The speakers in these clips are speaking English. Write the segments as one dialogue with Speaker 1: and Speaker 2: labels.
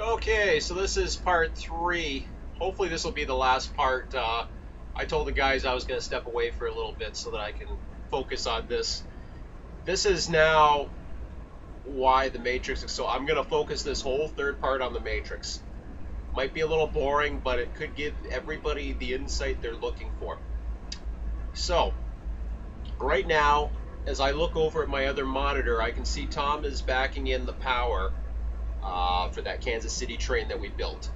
Speaker 1: Okay, so this is part 3. Hopefully this will be the last part. I told the guys I was going to step away for a little bit so that I can focus on this. This is now why the Matrix is so... I'm going to focus this whole third part on the Matrix. Might be a little boring, but it could give everybody the insight they're looking for. So, right now, as I look over at my other monitor, I can see Tom is backing in the power for that Kansas City train that we built.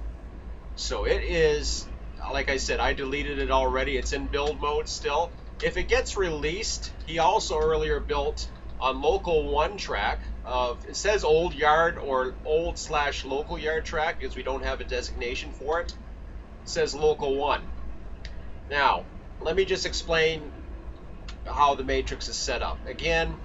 Speaker 1: So it is, like I said, I deleted it already. It's in build mode still. If it gets released, he also earlier built on local 1 track of, it says old yard or old/local yard track because we don't have a designation for it. It says local 1. Now, let me just explain how the Matrix is set up. Again,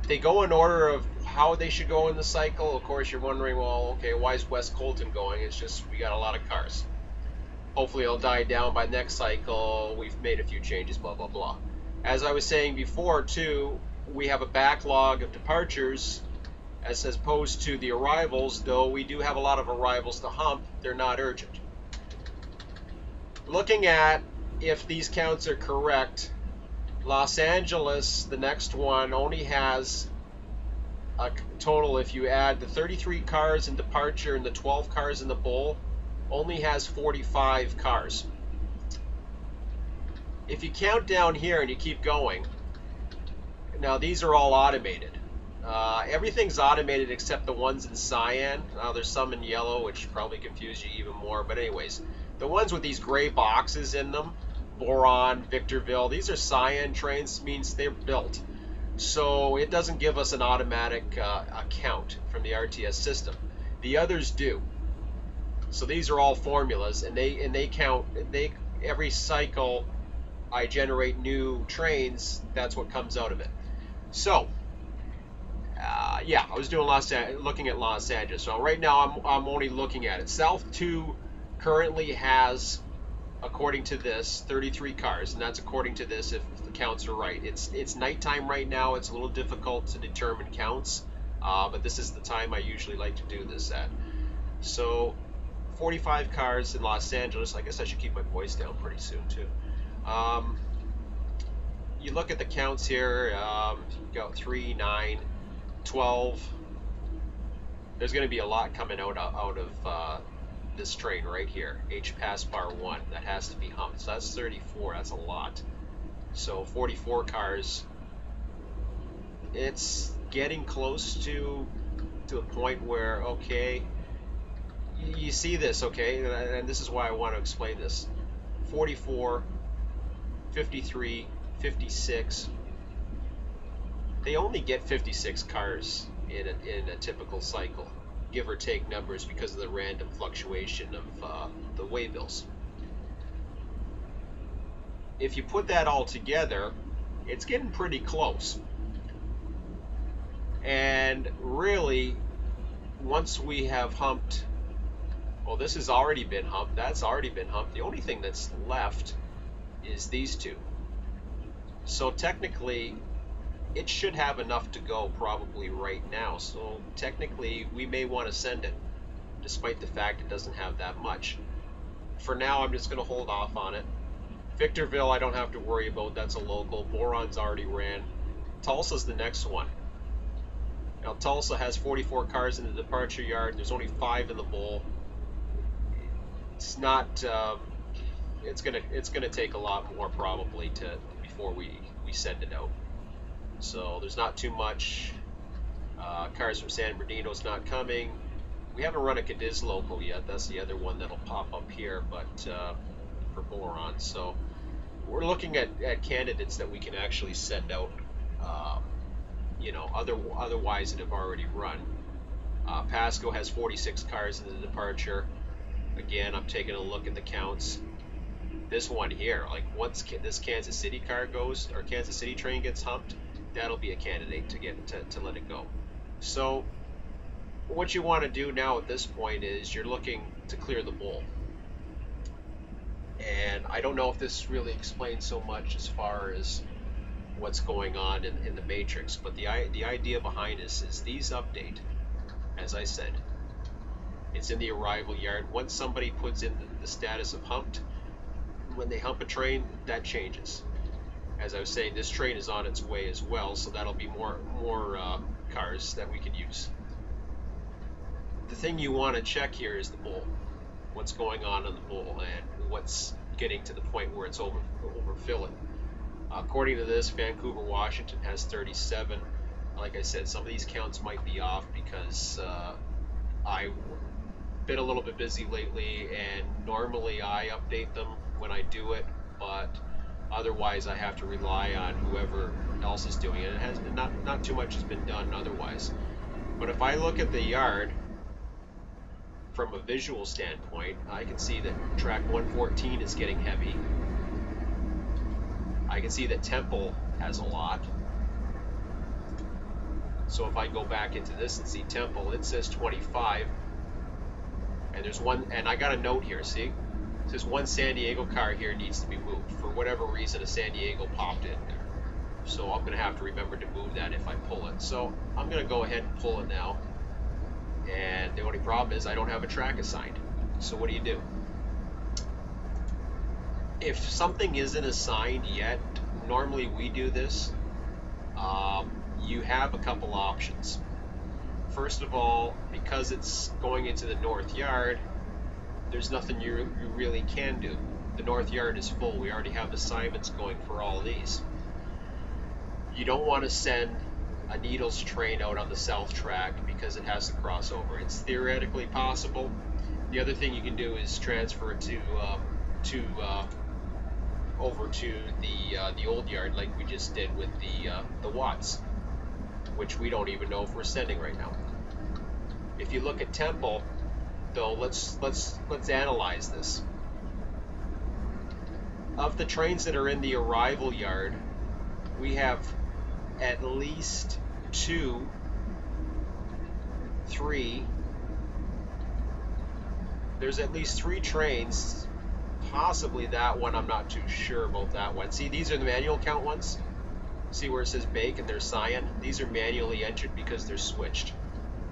Speaker 1: they go in order of how they should go in the cycle. Of course, you're wondering, well, okay, why is West Colton going? It's just we got a lot of cars. Hopefully it'll die down by next cycle. We've made a few changes, blah, blah, blah. As I was saying before, too, we have a backlog of departures as opposed to the arrivals, though we do have a lot of arrivals to hump. They're not urgent. Looking at if these counts are correct, Los Angeles, the next one, only has a total, if you add the 33 cars in departure and the 12 cars in the bowl, only has 45 cars. If you count down here and you keep going, now these are all automated. Everything's automated except the ones in cyan. Now there's some in yellow, which probably confuse you even more, but anyways, the ones with these gray boxes in them, Boron, Victorville, these are cyan trains, means they're built. So it doesn't give us an automatic count from the RTS system. The others do. So these are all formulas, and they count. Every cycle I generate new trains. That's what comes out of it. So yeah, I was doing looking at Los Angeles. So right now I'm only looking at it. South 2 currently has, according to this, 33 cars, and that's according to this if the counts are right. It's nighttime right now. It's a little difficult to determine counts, but this is the time I usually like to do this at. So 45 cars in Los Angeles. I guess I should keep my voice down pretty soon too. You look at the counts here, you got 3, 9, 12. There's going to be a lot coming out of this train right here, H pass bar 1, that has to be humped. So that's 34, that's a lot. So 44 cars. It's getting close to a point where, okay, you see this, okay, and this is why I want to explain this. 44, 53, 56. They only get 56 cars in a typical cycle, give or take numbers, because of the random fluctuation of the waybills. If you put that all together, it's getting pretty close. And really, once we have humped, well, this has already been humped, that's already been humped. The only thing that's left is these two. So technically, it should have enough to go probably right now. So technically, we may want to send it, despite the fact it doesn't have that much. For now, I'm just going to hold off on it. Victorville, I don't have to worry about. That's a local. Boron's already ran. Tulsa's the next one. Now, Tulsa has 44 cars in the departure yard. There's only 5 in the bowl. It's not. It's gonna take a lot more probably before we send it out. So there's not too much. Cars from San Bernardino's not coming. We haven't run a Cadiz local yet. That's the other one that'll pop up here, but for Boron. So we're looking at candidates that we can actually send out. Otherwise that have already run. Pasco has 46 cars in the departure. Again, I'm taking a look at the counts. This one here, like once this Kansas City car goes, or Kansas City train gets humped, that'll be a candidate to let it go. So what you want to do now at this point is you're looking to clear the bowl. And I don't know if this really explains so much as far as what's going on in the Matrix, but the idea behind this is these update, as I said, It's in the arrival yard. Once somebody puts in the status of humped, when they hump a train, that changes. As I was saying, this train is on its way as well, so that'll be more cars that we can use. The thing you want to check here is the bull. What's going on in the bull and what's getting to the point where it's overfilling. According to this, Vancouver, Washington has 37. Like I said, some of these counts might be off because I've been a little bit busy lately, and normally I update them when I do it, but otherwise I have to rely on whoever else is doing it. It has not too much has been done otherwise. But if I look at the yard from a visual standpoint, I can see that track 114 is getting heavy. I can see that Temple has a lot. So if I go back into this and see Temple, it says 25. And there's one, and I got a note here, see? It says one San Diego car here needs to be moved. For whatever reason, a San Diego popped in there. So I'm going to have to remember to move that if I pull it. So I'm going to go ahead and pull it now. And the only problem is I don't have a track assigned. So what do? If something isn't assigned yet, normally we do this. You have a couple options. First of all, because it's going into the north yard, there's nothing you really can do. The north yard is full. We already have assignments going for all of these. You don't want to send a Needles train out on the south track because it has to cross over. It's theoretically possible. The other thing you can do is transfer it over to the old yard, like we just did with the Watts, which we don't even know if we're sending right now. If you look at Temple, though, let's analyze this. Of the trains that are in the arrival yard, we have at least 2, 3. There's at least 3 trains, possibly that one. I'm not too sure about that one. See, these are the manual count ones. See where it says bake and there's cyan? These are manually entered because they're switched.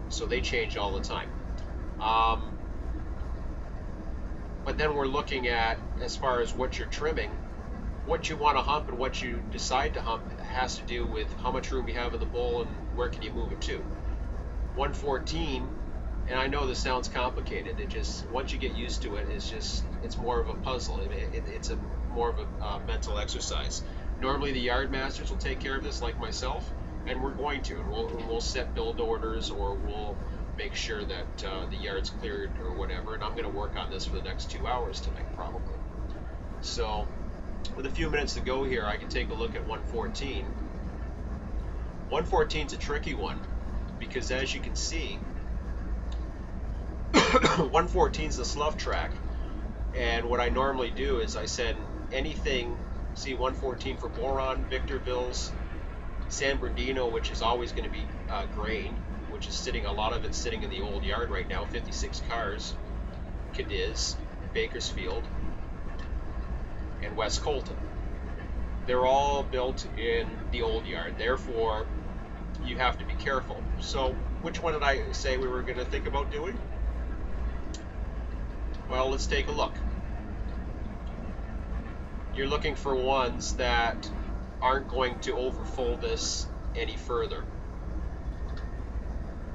Speaker 1: So they change all the time. But then we're looking at, as far as what you're trimming, what you want to hump and what you decide to hump has to do with how much room you have in the bowl and where can you move it to. 114, and I know this sounds complicated, it just, once you get used to it, it's more of a puzzle. It's more of a mental exercise. Normally the yard masters will take care of this, like myself, and we're going to. We'll set build orders, or we'll make sure that the yard's cleared or whatever, and I'm going to work on this for the next 2 hours tonight, probably. So, with a few minutes to go here, I can take a look at 114. 114's a tricky one, because as you can see, 114's the slough track, and what I normally do is I send anything, see 114 for Boron, Victorville's, San Bernardino, which is always going to be grain, which is sitting, a lot of it's sitting in the old yard right now, 56 cars, Cadiz, Bakersfield, and West Colton. They're all built in the old yard, therefore you have to be careful. So which one did I say we were going to think about doing? Well, let's take a look. You're looking for ones that aren't going to overfull this any further.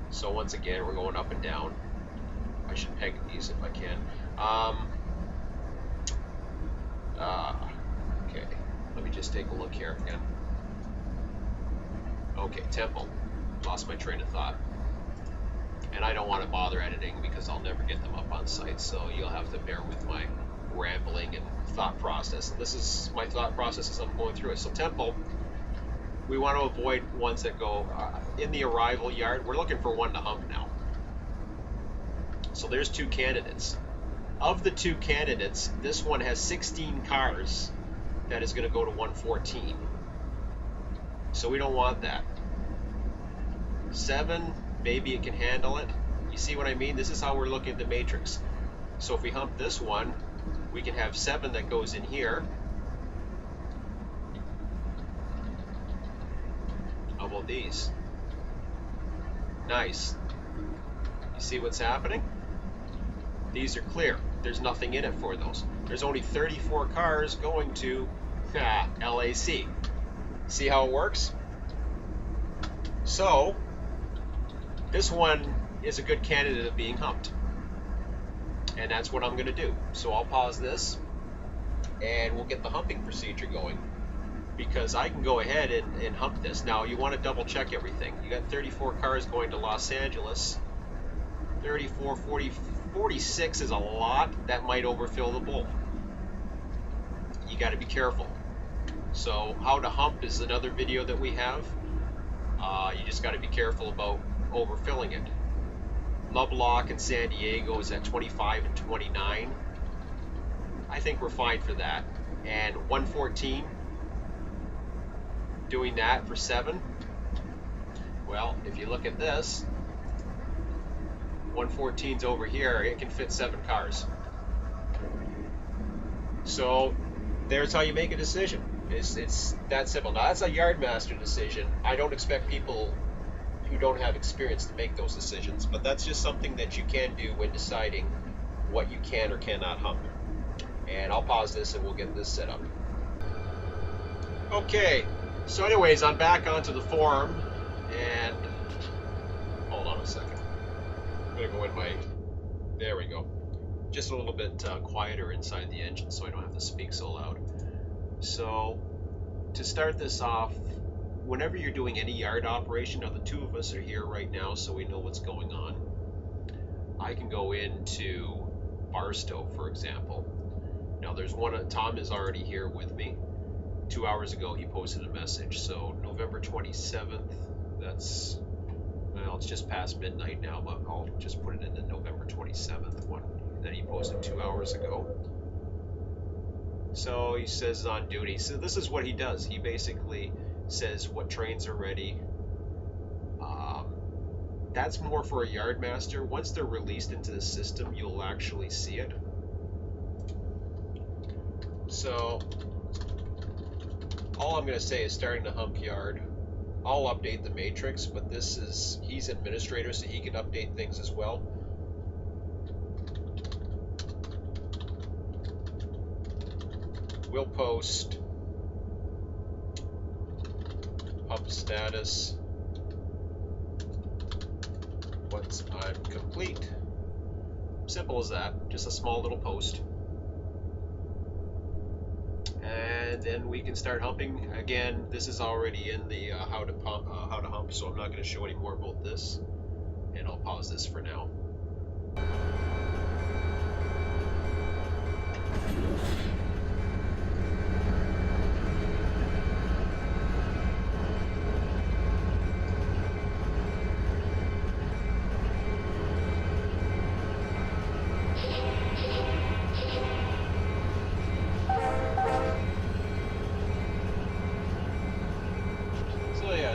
Speaker 1: So once again, we're going up and down. I should peg these if I can. Okay, let me just take a look here again. Okay, Temple. Lost my train of thought. And I don't want to bother editing because I'll never get them up on site, so you'll have to bear with my rambling and thought process. And this is my thought process as I'm going through it. So Temple, we want to avoid ones that go in the arrival yard. We're looking for one to hump now. So there's 2 candidates. Of the 2 candidates, this one has 16 cars that is going to go to 114. So we don't want that. 7, maybe it can handle it. You see what I mean? This is how we're looking at the matrix. So if we hump this one, we can have 7 that goes in here. How about these? Nice. You see what's happening? These are clear. There's nothing in it for those. There's only 34 cars going to LAC. See how it works? So this one is a good candidate of being humped, and that's what I'm going to do. So I'll pause this and we'll get the humping procedure going, because I can go ahead and hump this. Now you want to double check everything. You got 34 cars going to Los Angeles. 34, 40, 46 is a lot. That might overfill the bowl. You got to be careful. So how to hump is another video that we have. You just got to be careful about overfilling it. Lovelock in San Diego is at 25 and 29. I think we're fine for that. And 114, doing that for 7. Well, if you look at this, 114's over here. It can fit 7 cars. So there's how you make a decision. It's that simple. Now that's a Yardmaster decision. I don't expect people who don't have experience to make those decisions, but that's just something that you can do when deciding what you can or cannot hump. And I'll pause this and we'll get this set up. Okay, so anyways, I'm back onto the forum, and hold on a second. I'm gonna go in my, there we go. Just a little bit quieter inside the engine so I don't have to speak so loud. So to start this off, whenever you're doing any yard operation, now the two of us are here right now so we know what's going on. I can go into Barstow, for example. Now there's one, Tom is already here with me. 2 hours ago he posted a message. So November 27th, that's, well, it's just past midnight now, but I'll just put it in the November 27th one that he posted 2 hours ago. So he says on duty. So this is what he does. He basically says what trains are ready. That's more for a Yardmaster. Once they're released into the system, you'll actually see it. So all I'm going to say is starting to hump yard. I'll update the matrix, but this is, he's administrator, so he can update things as well. We'll post hump status once I'm complete. Simple as that, just a small little post. And then we can start humping. Again, this is already in the how to hump, so I'm not going to show any more about this. And I'll pause this for now.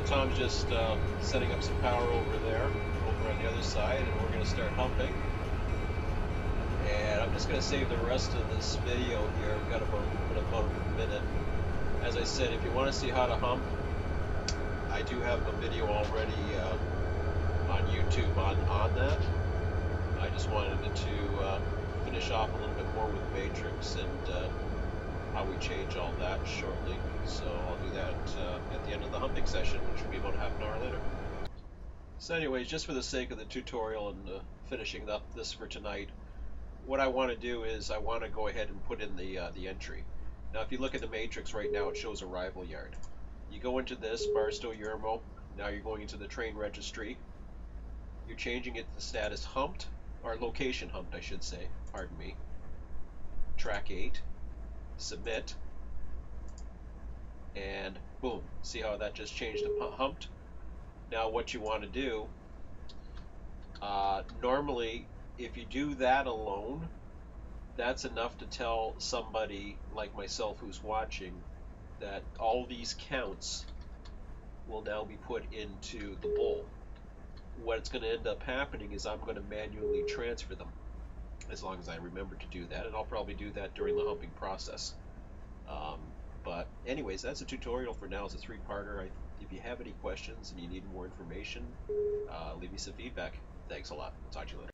Speaker 1: Tom's just setting up some power over there, over on the other side, and we're going to start humping. And I'm just going to save the rest of this video here. We've got about a minute. As I said, if you want to see how to hump, I do have a video already on YouTube on that. I just wanted to finish off a little bit more with Matrix and how we change all that shortly. So I'll do that at the end of the humping session, which will be about half an hour later. So anyways, just for the sake of the tutorial and finishing up this for tonight, what I want to do is I want to go ahead and put in the entry. Now if you look at the matrix right now, it shows arrival yard. You go into this, Barstow Yermo, now you're going into the train registry. You're changing it to status humped, or location humped I should say, pardon me. Track 8. Submit, and boom, see how that just changed to humped. Now what you want to do, normally if you do that alone, that's enough to tell somebody like myself who's watching that all these counts will now be put into the bowl. What's going to end up happening is I'm going to manually transfer them, as long as I remember to do that, and I'll probably do that during the humping process. But anyways, that's a tutorial for now. It's a 3-parter. If you have any questions and you need more information, leave me some feedback. Thanks a lot. Talk to you later.